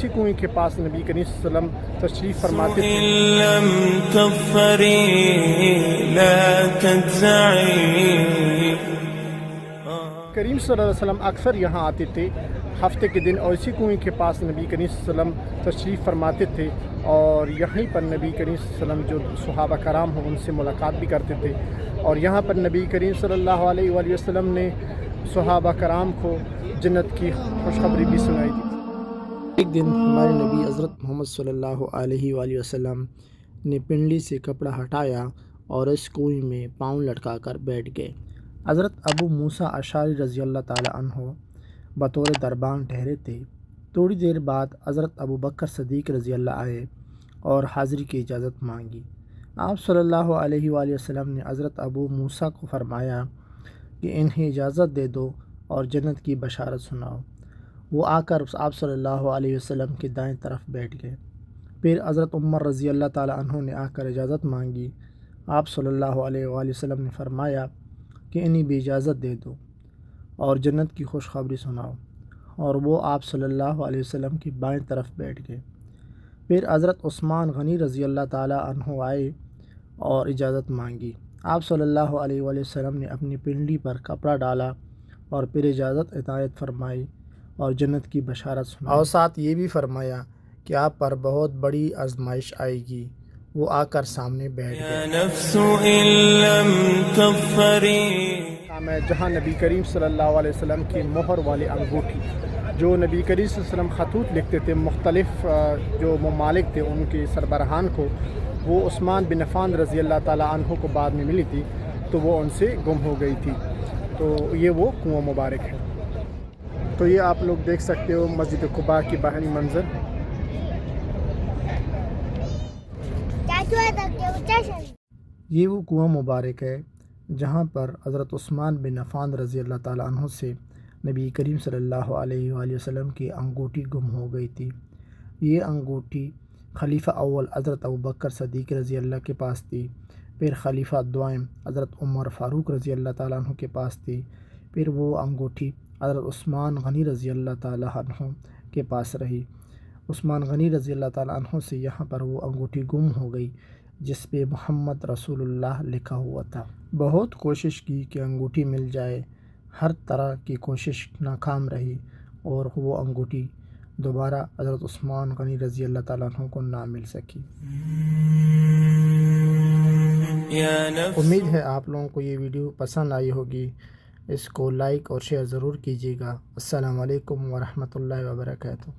इसी कुएं के पास नबी करीम सल्लल्लाहु अलैहि वसल्लम तशरीफ़ फरमाते थे। करीम सल्लल्लाहु अलैहि वसल्लम अक्सर यहाँ आते थे हफ्ते के दिन, और इसी कुएं के पास नबी करीम सल्लल्लाहु अलैहि वसल्लम तशरीफ़ फरमाते थे, और यहीं पर नबी करीम सल्लल्लाहु अलैहि वसल्लम जो सहाबा कराम हो उनसे मुलाकात भी करते थे। और यहाँ पर नबी करीम सल्लल्लाहु अलैहि वसल्लम ने सहाबा कराम को जन्नत की खुशखबरी भी सुनाई थी। एक दिन हमारे नबी हज़रत मोहम्मद सल्लल्लाहु अलैहि वसल्लम ने पिंडली से कपड़ा हटाया और इस कुएं में पाँव लटका कर बैठ गए। हज़रत अबू मूसा अशारी रज़ी अल्लाह ताला अन्हो बतौर दरबान ठहरे थे। थोड़ी देर बाद हज़रत अबू बकर सदीक़ रज़ी अल्लाह आए और हाज़िरी की इजाज़त मांगी। आप सल्लल्लाहु अलैहि वसल्लम ने हज़रत अबू मूसा को फरमाया कि इन्हें इजाज़त दे दो और जन्नत की बशारत सुनाओ। वो आकर आप सल्लल्लाहु अलैहि वसल्लम के दाएं तरफ बैठ गए। फिर हज़रत उमर रज़ी अल्लाह ताला अन्हु ने आकर इजाज़त मांगी। आप सल्लल्लाहु अलैहि वसल्लम ने फरमाया कि इन्हें भी इजाज़त दे दो और जन्नत की खुशखबरी सुनाओ, और वो आप सल्लल्लाहु अलैहि वसल्लम की बाएं तरफ बैठ गए। फिर हज़रत उस्मान गनी रज़ी अल्लाह ताला अन्हु आए और इजाज़त मांगी। आप सल्लल्लाहु अलैहि वसल्लम ने अपनी पिंडली पर कपड़ा डाला और फिर इजाज़त इतायत फरमाई और जन्नत की बशारत सुनाई, और साथ ये भी फरमाया कि आप पर बहुत बड़ी आजमाइश आएगी। वो आकर सामने बैठ गए। जहाँ नबी करीम सल्लल्लाहु अलैहि वसल्लम की मोहर वाली अंगूठी, जो नबी करीम सल्लल्लाहु अलैहि वसल्लम खतूत लिखते थे मुख्तलिफ़ जो ममालिक थे उनके सरबराहान को, वो उस्मान बिन अफ़्फ़ान रज़ी अल्लाह ताला अन्हु को बाद में मिली थी, तो वो उनसे गुम हो गई थी। तो ये वो कुआं मुबारक है। तो ये आप लोग देख सकते हो मस्जिद कुबा की बाहरी मंज़र। ये वो कुआं मुबारक है जहाँ पर हज़रत उस्मान बिन अफ़्फ़ान रज़ी अल्लाह ताला अन्हु से नबी करीम सल्लल्लाहु अलैहि वसल्लम की अंगूठी गुम हो गई थी। ये अंगूठी खलीफ़ा अव्वल हज़रत अबू बकर सदीक़ रज़ी अल्लाह के पास थी। फिर खलीफ़ा दुआइम हज़रत उमर फ़ारूक रज़ी अल्लाह ताला अन्हु के पास थी। फिर वो अंगूठी हज़रत उस्मान गनी रज़ी अल्लाह ताला अन्हु के पास रही। उस्मान गनी रज़ी अल्लाह ताला अन्हु से यहाँ पर वो अंगूठी गुम हो गई जिस पे मोहम्मद रसूलुल्लाह लिखा हुआ था। बहुत कोशिश की कि अंगूठी मिल जाए, हर तरह की कोशिश नाकाम रही और वो अंगूठी दोबारा हज़रत उस्मान गनी रज़ी अल्लाह ताला अन्हु को ना मिल सकी। उम्मीद है आप लोगों को ये वीडियो पसंद आई होगी। इसको लाइक और शेयर ज़रूर कीजिएगा। अस्सलामु अलैकुम व रहमतुल्लाहि व बरकातुहू।